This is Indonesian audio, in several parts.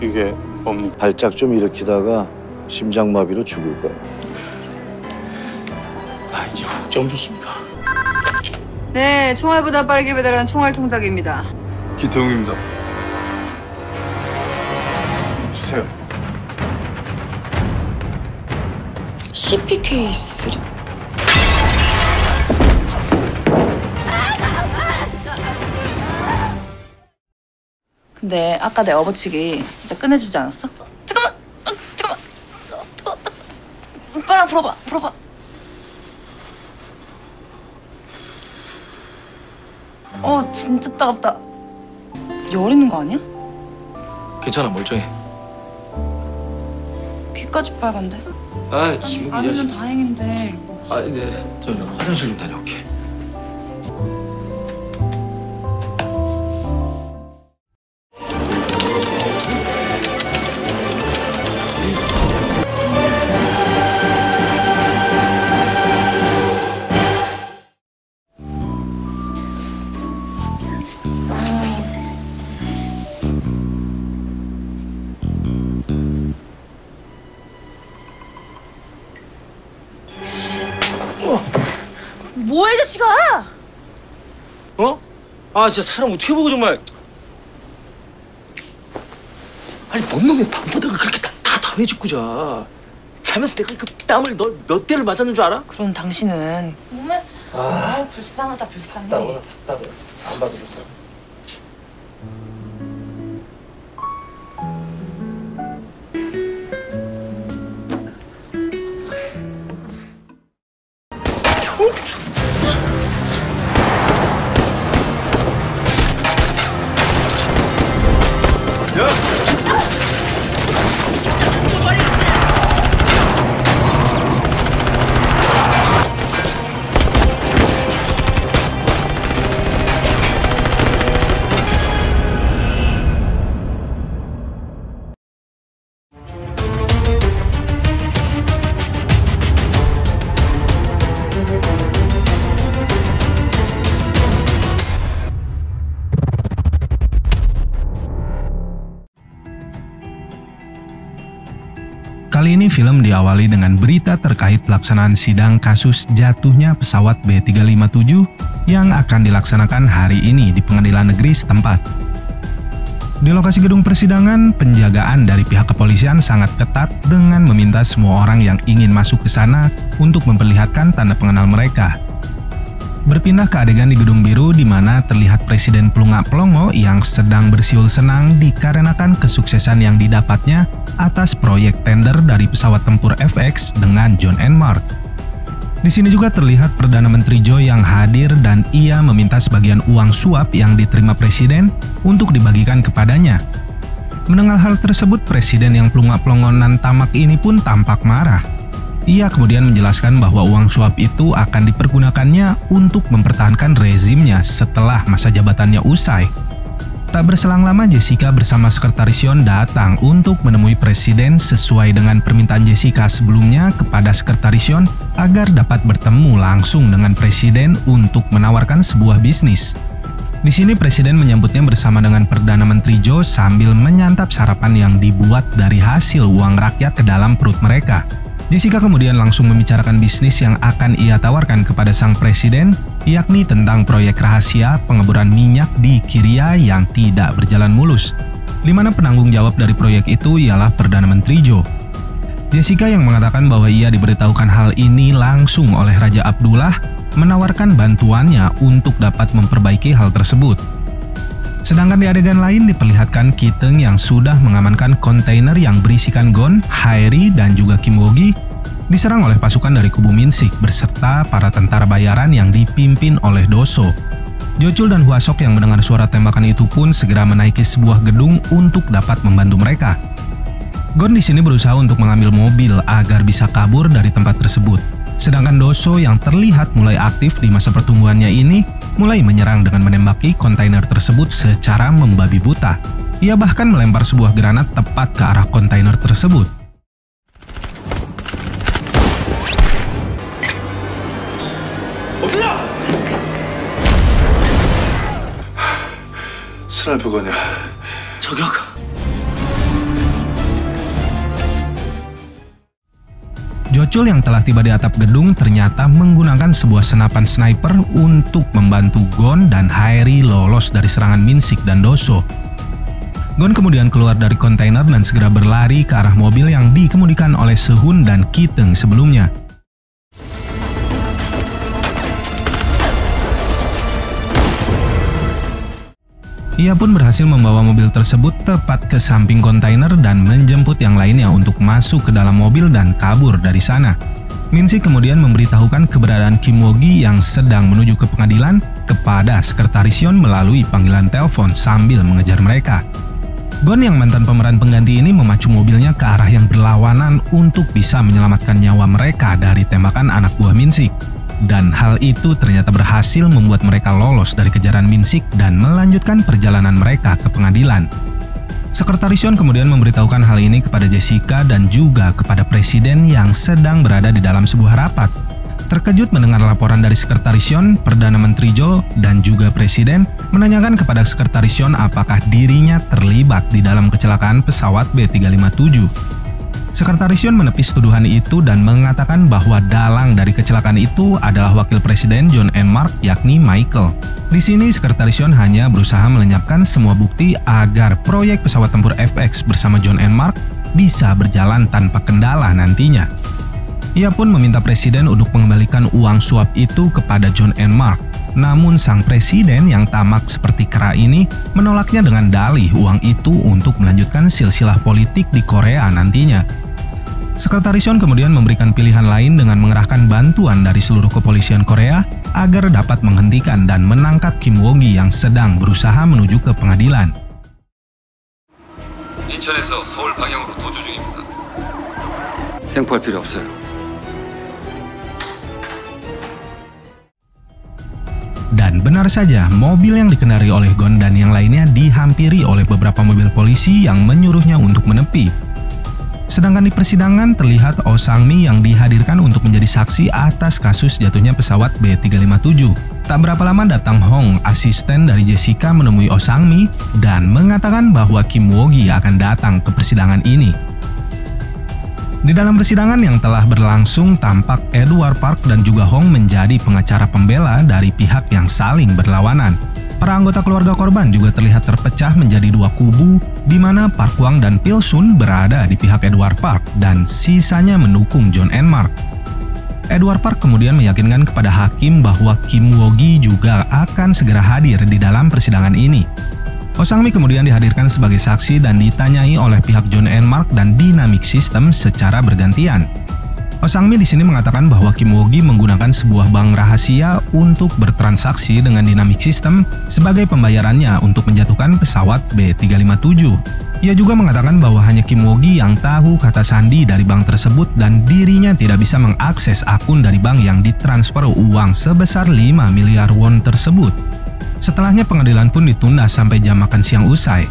이게 뭡니까? 발작 좀 일으키다가 심장마비로 죽을 거야. 아, 이제 훅 좋습니까? 네, 총알보다 빠르게 배달하는 총알 통닭입니다. 기태웅입니다. 주세요. CPK3? 근데 아까 내 업어치기 진짜 끝내주지 않았어? 잠깐만! 잠깐만! 빨리 불어봐. 진짜 따갑다. 열 있는 거 아니야? 괜찮아, 멀쩡해. 귀까지 빨간데? 아, 김우기 아니면 자식. 다행인데. 아, 네, 저 화장실 좀 다녀올게. 뭐야, 이 자식아! 어? 아, 진짜 사람 어떻게 보고 정말. 아니, 뭔 놈의 방보다가 그렇게 다 해집고 자. 자면서 내가 그 뺨을 너 몇 대를 맞았는 줄 알아? 그럼 당신은 정말 불쌍하다, 불쌍해. 안 봤어. Kali ini film diawali dengan berita terkait pelaksanaan sidang kasus jatuhnya pesawat B357 yang akan dilaksanakan hari ini di pengadilan negeri setempat. Di lokasi gedung persidangan, penjagaan dari pihak kepolisian sangat ketat dengan meminta semua orang yang ingin masuk ke sana untuk memperlihatkan tanda pengenal mereka. Berpindah ke adegan di Gedung Biru di mana terlihat Presiden Plunga Plongo yang sedang bersiul senang dikarenakan kesuksesan yang didapatnya atas proyek tender dari pesawat tempur FX dengan John N. Mark. Di sini juga terlihat Perdana Menteri Joe yang hadir dan ia meminta sebagian uang suap yang diterima Presiden untuk dibagikan kepadanya. Mendengar hal tersebut, Presiden yang Plunga Plongo nan tamak ini pun tampak marah. Ia kemudian menjelaskan bahwa uang suap itu akan dipergunakannya untuk mempertahankan rezimnya setelah masa jabatannya usai. Tak berselang lama, Jessica bersama Sekretaris Yon datang untuk menemui Presiden sesuai dengan permintaan Jessica sebelumnya kepada Sekretaris Yon agar dapat bertemu langsung dengan Presiden untuk menawarkan sebuah bisnis. Di sini Presiden menyambutnya bersama dengan Perdana Menteri Joe sambil menyantap sarapan yang dibuat dari hasil uang rakyat ke dalam perut mereka. Jessica kemudian langsung membicarakan bisnis yang akan ia tawarkan kepada sang presiden, yakni tentang proyek rahasia pengeboran minyak di Kiria yang tidak berjalan mulus, di mana penanggung jawab dari proyek itu ialah Perdana Menteri Joe. Jessica yang mengatakan bahwa ia diberitahukan hal ini langsung oleh Raja Abdullah menawarkan bantuannya untuk dapat memperbaiki hal tersebut. Sedangkan di adegan lain diperlihatkan Kiteng yang sudah mengamankan kontainer yang berisikan Gon, Haeri, dan juga Kim Wogi diserang oleh pasukan dari kubu Minsik beserta para tentara bayaran yang dipimpin oleh Doso. Jocul dan Hwasok yang mendengar suara tembakan itu pun segera menaiki sebuah gedung untuk dapat membantu mereka. Gon di sini berusaha untuk mengambil mobil agar bisa kabur dari tempat tersebut. Sedangkan Doso yang terlihat mulai aktif di masa pertumbuhannya ini mulai menyerang dengan menembaki kontainer tersebut secara membabi buta. Ia bahkan melempar sebuah granat tepat ke arah kontainer tersebut. 스나이퍼건이야. 저격. Jocul yang telah tiba di atap gedung ternyata menggunakan sebuah senapan sniper untuk membantu Gon dan Haeri lolos dari serangan Min-sik dan Doso. Gon kemudian keluar dari kontainer dan segera berlari ke arah mobil yang dikemudikan oleh Sehun dan Ki-teung sebelumnya. Ia pun berhasil membawa mobil tersebut tepat ke samping kontainer dan menjemput yang lainnya untuk masuk ke dalam mobil dan kabur dari sana. Min-sik kemudian memberitahukan keberadaan Kim Woo-gi yang sedang menuju ke pengadilan kepada Sekretaris Yeon melalui panggilan telepon sambil mengejar mereka. Gon yang mantan pemeran pengganti ini memacu mobilnya ke arah yang berlawanan untuk bisa menyelamatkan nyawa mereka dari tembakan anak buah Min-sik. Dan hal itu ternyata berhasil membuat mereka lolos dari kejaran Min-sik dan melanjutkan perjalanan mereka ke pengadilan. Sekretaris Yeon kemudian memberitahukan hal ini kepada Jessica dan juga kepada Presiden yang sedang berada di dalam sebuah rapat. Terkejut mendengar laporan dari Sekretaris Yeon, Perdana Menteri Jo dan juga Presiden menanyakan kepada Sekretaris Yeon apakah dirinya terlibat di dalam kecelakaan pesawat B357. Sekretaris Yeon menepis tuduhan itu dan mengatakan bahwa dalang dari kecelakaan itu adalah Wakil Presiden John N. Mark yakni Michael. Di sini Sekretaris Yeon hanya berusaha melenyapkan semua bukti agar proyek pesawat tempur FX bersama John N. Mark bisa berjalan tanpa kendala nantinya. Ia pun meminta Presiden untuk mengembalikan uang suap itu kepada John N. Mark. Namun sang Presiden yang tamak seperti kera ini menolaknya dengan dalih uang itu untuk melanjutkan silsilah politik di Korea nantinya. Sekretaris Yeon kemudian memberikan pilihan lain dengan mengerahkan bantuan dari seluruh kepolisian Korea agar dapat menghentikan dan menangkap Kim Woo-gi yang sedang berusaha menuju ke pengadilan. 인천에서 서울 방향으로 도주 중입니다. 생포할 필요 없어요. Dan benar saja, mobil yang dikendarai oleh Gon dan yang lainnya dihampiri oleh beberapa mobil polisi yang menyuruhnya untuk menepi. Sedangkan di persidangan terlihat Oh Sang-mi yang dihadirkan untuk menjadi saksi atas kasus jatuhnya pesawat B357. Tak berapa lama datang Hong, asisten dari Jessica menemui Oh Sang-mi dan mengatakan bahwa Kim Woo-gi akan datang ke persidangan ini. Di dalam persidangan yang telah berlangsung, tampak Edward Park dan juga Hong menjadi pengacara pembela dari pihak yang saling berlawanan. Para anggota keluarga korban juga terlihat terpecah menjadi dua kubu, di mana Park Kwang dan Pil Sun berada di pihak Edward Park dan sisanya mendukung John N. Mark. Edward Park kemudian meyakinkan kepada hakim bahwa Kim Woo-gi juga akan segera hadir di dalam persidangan ini. Oh Sang-mi kemudian dihadirkan sebagai saksi dan ditanyai oleh pihak John N. Mark dan Dynamic System secara bergantian. Oh Sang-mi di sini mengatakan bahwa Kim Woo-gi menggunakan sebuah bank rahasia untuk bertransaksi dengan Dynamic System sebagai pembayarannya untuk menjatuhkan pesawat B357. Ia juga mengatakan bahwa hanya Kim Woo-gi yang tahu kata sandi dari bank tersebut dan dirinya tidak bisa mengakses akun dari bank yang ditransfer uang sebesar 5 miliar won tersebut. Setelahnya pengadilan pun ditunda sampai jam makan siang usai.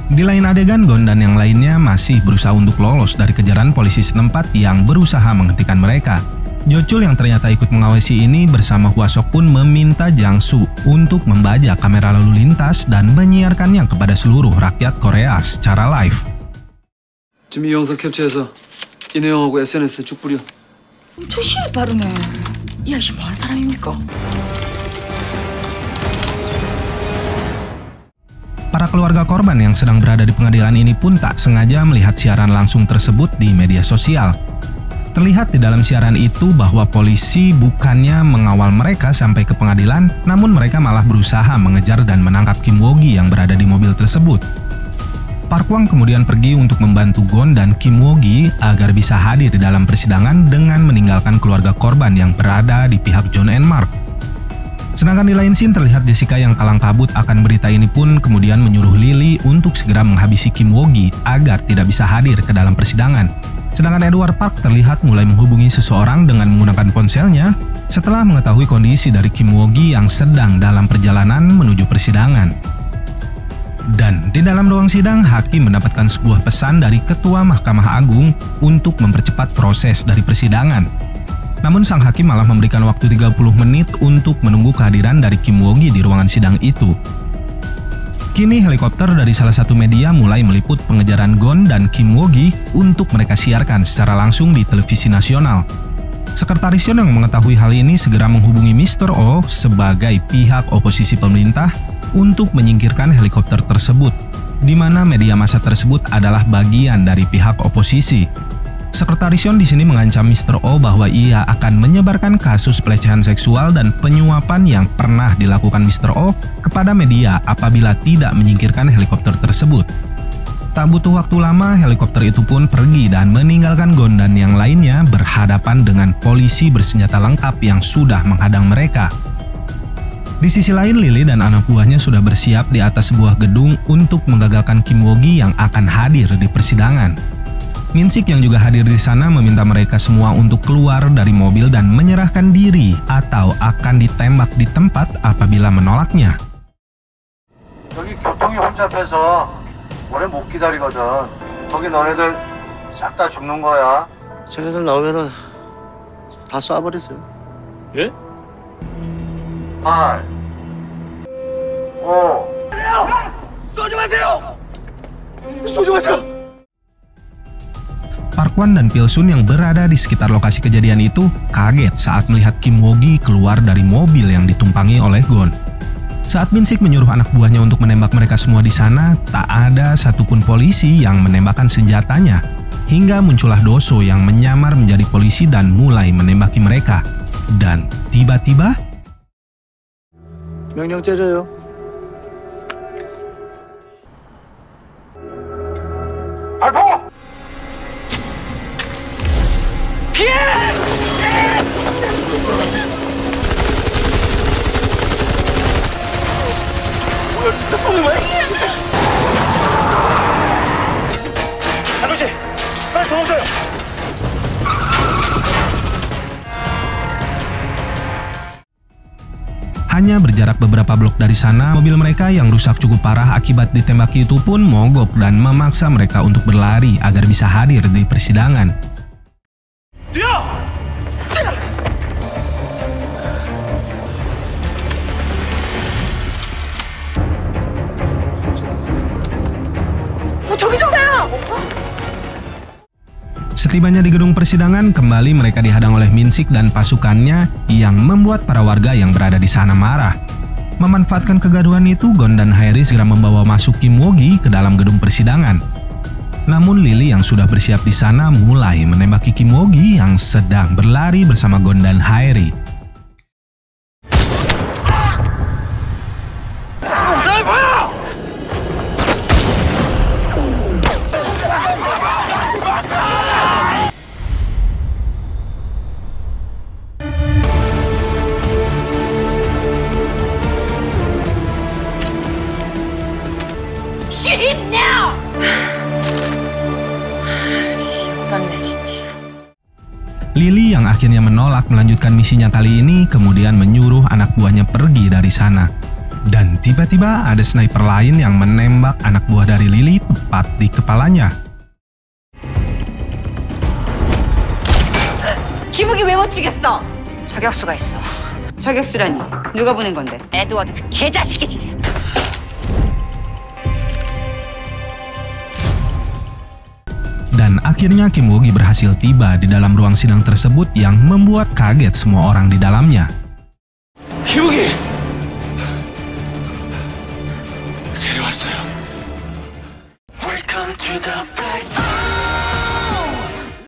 Di lain adegan, Gon dan yang lainnya masih berusaha untuk lolos dari kejaran polisi setempat yang berusaha menghentikan mereka. Jocul yang ternyata ikut mengawasi ini bersama Hwasok pun meminta Jang-soo untuk membajak kamera lalu lintas dan menyiarkannya kepada seluruh rakyat Korea secara live. 지금 이 영상 캡처해서 이 내용하고 SNS에 쭉 뿌려. 초시를 빠르네. 이 아저씨 뭐하는 사람입니까? Para keluarga korban yang sedang berada di pengadilan ini pun tak sengaja melihat siaran langsung tersebut di media sosial. Terlihat di dalam siaran itu bahwa polisi bukannya mengawal mereka sampai ke pengadilan, namun mereka malah berusaha mengejar dan menangkap Kim Woo-gi yang berada di mobil tersebut. Park Kwang kemudian pergi untuk membantu Gon dan Kim Woo-gi agar bisa hadir di dalam persidangan dengan meninggalkan keluarga korban yang berada di pihak John N. Mark. Sedangkan di lain scene terlihat Jessica yang kalang kabut akan berita ini pun kemudian menyuruh Lily untuk segera menghabisi Kim Woo-gi agar tidak bisa hadir ke dalam persidangan. Sedangkan Edward Park terlihat mulai menghubungi seseorang dengan menggunakan ponselnya setelah mengetahui kondisi dari Kim Woo-gi yang sedang dalam perjalanan menuju persidangan. Dan di dalam ruang sidang, hakim mendapatkan sebuah pesan dari Ketua Mahkamah Agung untuk mempercepat proses dari persidangan. Namun sang hakim malah memberikan waktu 30 menit untuk menunggu kehadiran dari Kim Woo-gi di ruangan sidang itu. Kini helikopter dari salah satu media mulai meliput pengejaran Gon dan Kim Woo-gi untuk mereka siarkan secara langsung di televisi nasional. Sekretaris Yeon yang mengetahui hal ini segera menghubungi Mr. Oh sebagai pihak oposisi pemerintah untuk menyingkirkan helikopter tersebut, di mana media massa tersebut adalah bagian dari pihak oposisi. Sekretaris Yeon di sini mengancam Mr. Oh bahwa ia akan menyebarkan kasus pelecehan seksual dan penyuapan yang pernah dilakukan Mr. Oh kepada media apabila tidak menyingkirkan helikopter tersebut. Tak butuh waktu lama, helikopter itu pun pergi dan meninggalkan Gon dan yang lainnya berhadapan dengan polisi bersenjata lengkap yang sudah menghadang mereka. Di sisi lain, Lily dan anak buahnya sudah bersiap di atas sebuah gedung untuk menggagalkan Kim Woo-gi yang akan hadir di persidangan. Min-sik yang juga hadir di sana meminta mereka semua untuk keluar dari mobil dan menyerahkan diri atau akan ditembak di tempat apabila menolaknya. 여기 교통이 혼잡해서 오래 못 기다리거든. 거기 너네들 싹 다 죽는 거야. 쟤네들 나오면은 다 쏴버리세요. 예? 8, 5. 쏘지 마세요! 쏘지 마세요! Park Wan dan Pil Sun yang berada di sekitar lokasi kejadian itu kaget saat melihat Kim Woo-gi keluar dari mobil yang ditumpangi oleh Gon. Saat Min-sik menyuruh anak buahnya untuk menembak mereka semua di sana, tak ada satupun polisi yang menembakkan senjatanya. Hingga muncullah Do-soo yang menyamar menjadi polisi dan mulai menembaki mereka. Dan tiba-tiba, 명령 때려요. 발포! 아저씨, 빨리 도망쳐요. hanya berjarak beberapa blok dari sana, mobil mereka yang rusak cukup parah akibat ditembaki itu pun mogok dan memaksa mereka untuk berlari agar bisa hadir di persidangan. Setibanya di gedung persidangan, kembali mereka dihadang oleh Min-sik dan pasukannya yang membuat para warga yang berada di sana marah. Memanfaatkan kegaduhan itu, Gon dan Haeri segera membawa masuk Kim Woo-gi ke dalam gedung persidangan. Namun Lily yang sudah bersiap di sana mulai menembaki Kim Woo-gi yang sedang berlari bersama Gon dan Haeri. Shoot him now! Lily yang akhirnya menolak melanjutkan misinya kali ini kemudian menyuruh anak buahnya pergi dari sana. Dan tiba-tiba ada sniper lain yang menembak anak buah dari Lily tepat di kepalanya. 김우기 왜 못 치겠어? 저격수가 있어. 저격수라니 누가 보낸 건데? 에드워드 그 개자식이지. Dan akhirnya Kim Woo-gi berhasil tiba di dalam ruang sidang tersebut yang membuat kaget semua orang di dalamnya. 김우기! 데려왔어요. Welcome to the